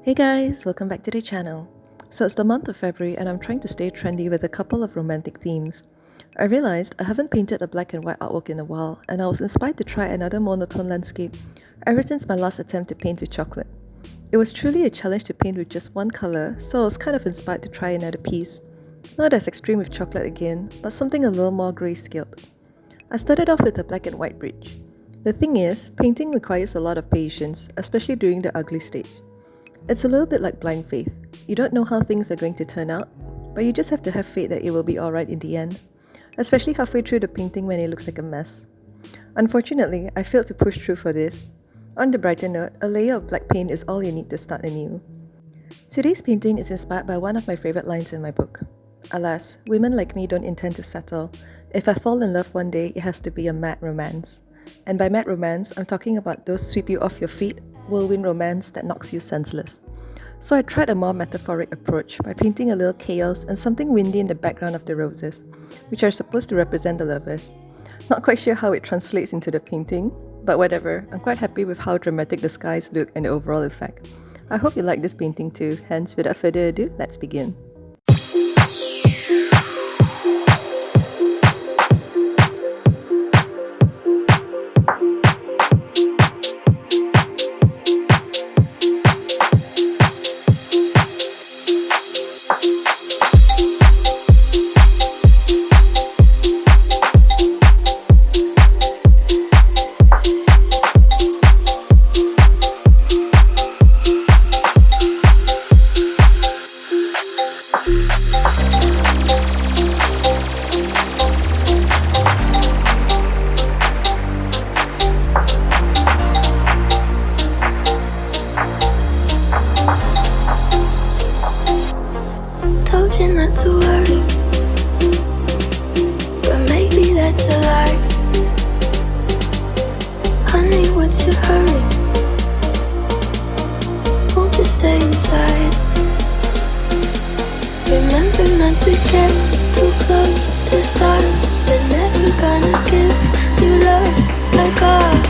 Hey guys, welcome back to the channel. So it's the month of February and I'm trying to stay trendy with a couple of romantic themes. I realized I haven't painted a black and white artwork in a while and I was inspired to try another monotone landscape ever since my last attempt to paint with chocolate. It was truly a challenge to paint with just one color, so I was kind of inspired to try another piece. Not as extreme with chocolate again, but something a little more grayscaled. I started off with a black and white bridge. The thing is, painting requires a lot of patience, especially during the ugly stage. It's a little bit like blind faith. You don't know how things are going to turn out, but you just have to have faith that it will be alright in the end, especially halfway through the painting when it looks like a mess. Unfortunately, I failed to push through for this. On the brighter note, a layer of black paint is all you need to start anew. Today's painting is inspired by one of my favorite lines in my book. Alas, women like me don't intend to settle. If I fall in love one day, it has to be a mad romance. And by mad romance, I'm talking about those sweep you off your feet, whirlwind romance that knocks you senseless. So I tried a more metaphoric approach by painting a little chaos and something windy in the background of the roses, which are supposed to represent the lovers. Not quite sure how it translates into the painting, but whatever, I'm quite happy with how dramatic the skies look and the overall effect. I hope you like this painting too, hence without further ado, let's begin. Told you not to worry, but maybe that's a lie. Honey, what's your hurry? Won't you stay inside? Remember not to get too close to stars. We're never gonna give you love like ours.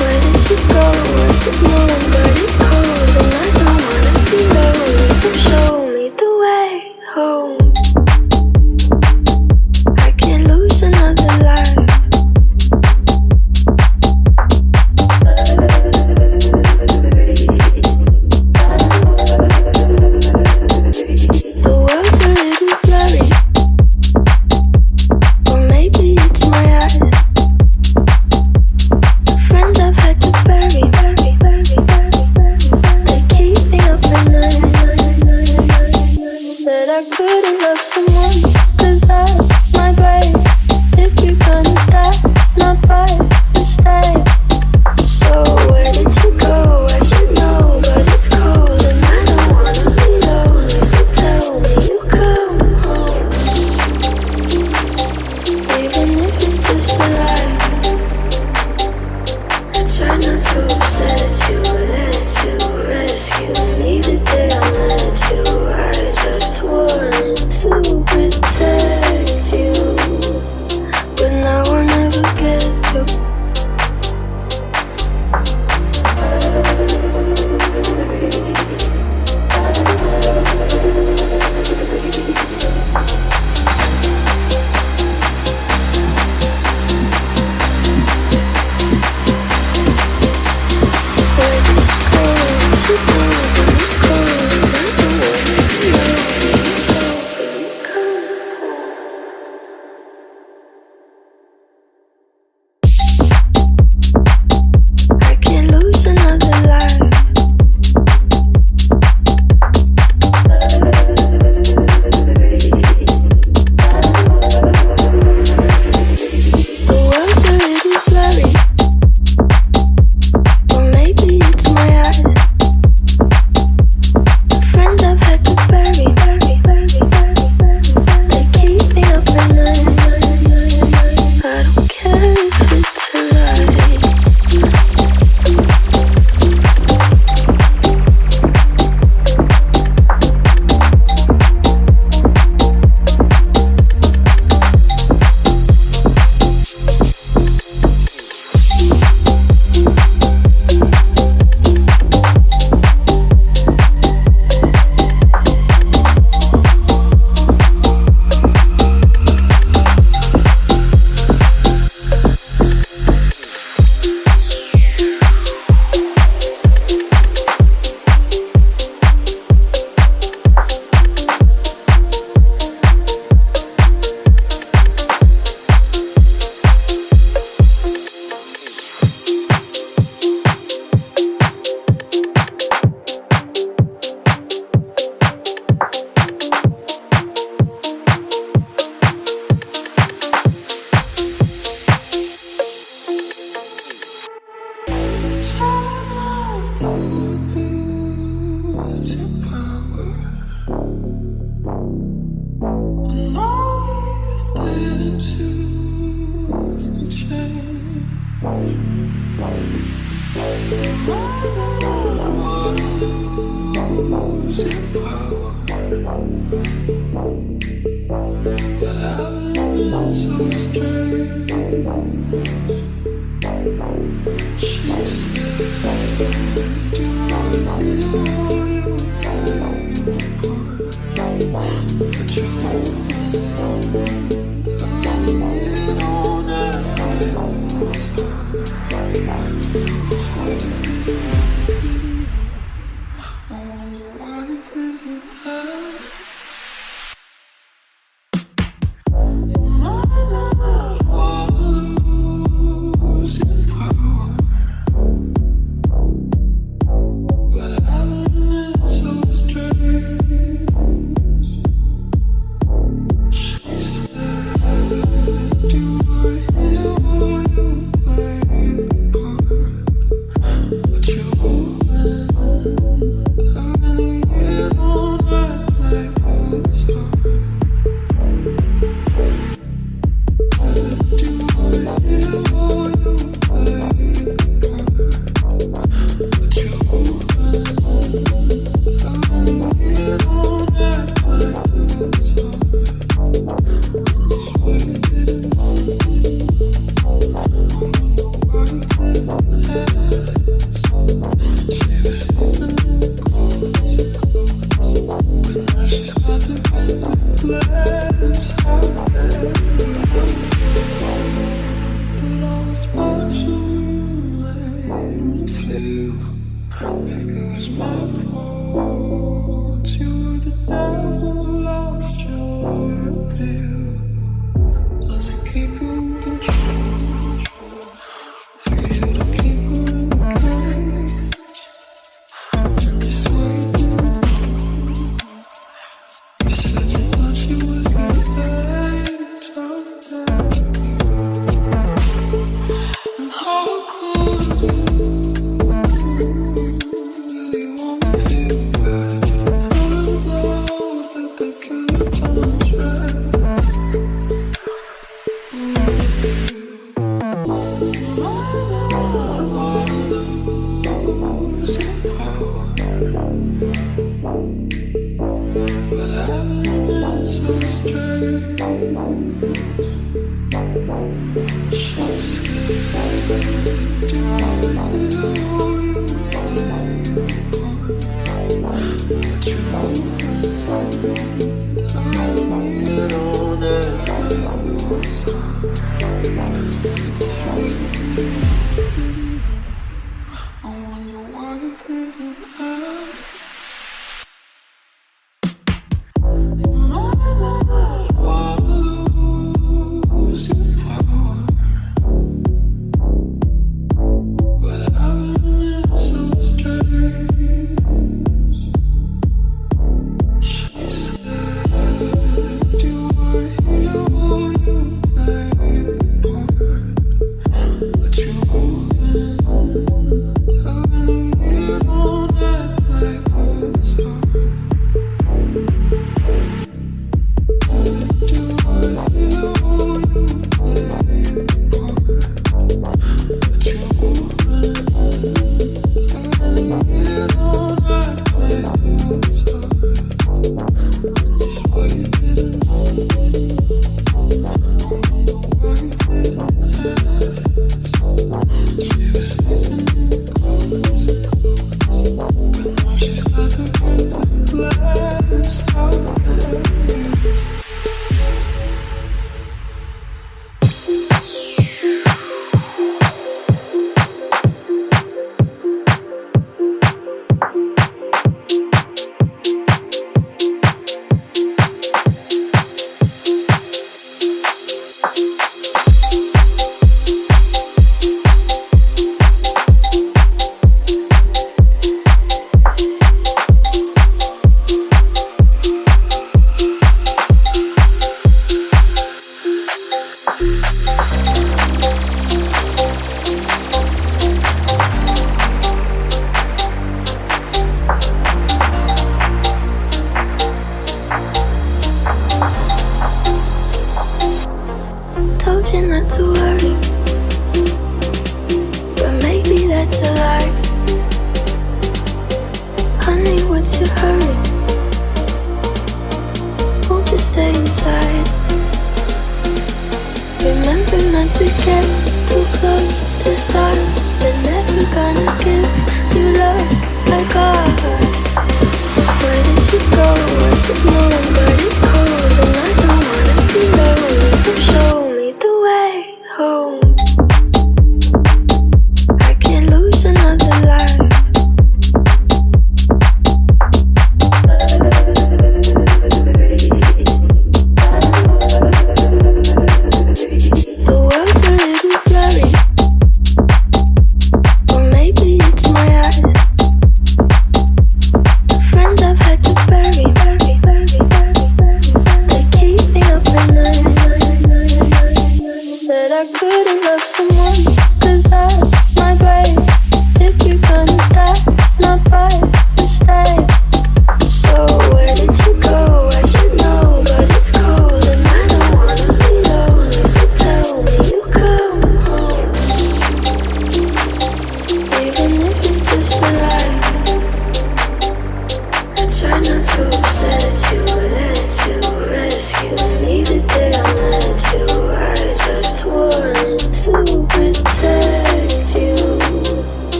Where did you go? I should know, but it's cold and I don't wanna be lonely. So show me the way home. I can't lose another life. The world's a little blurry, or maybe it's my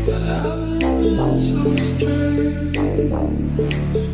But I've been so strange.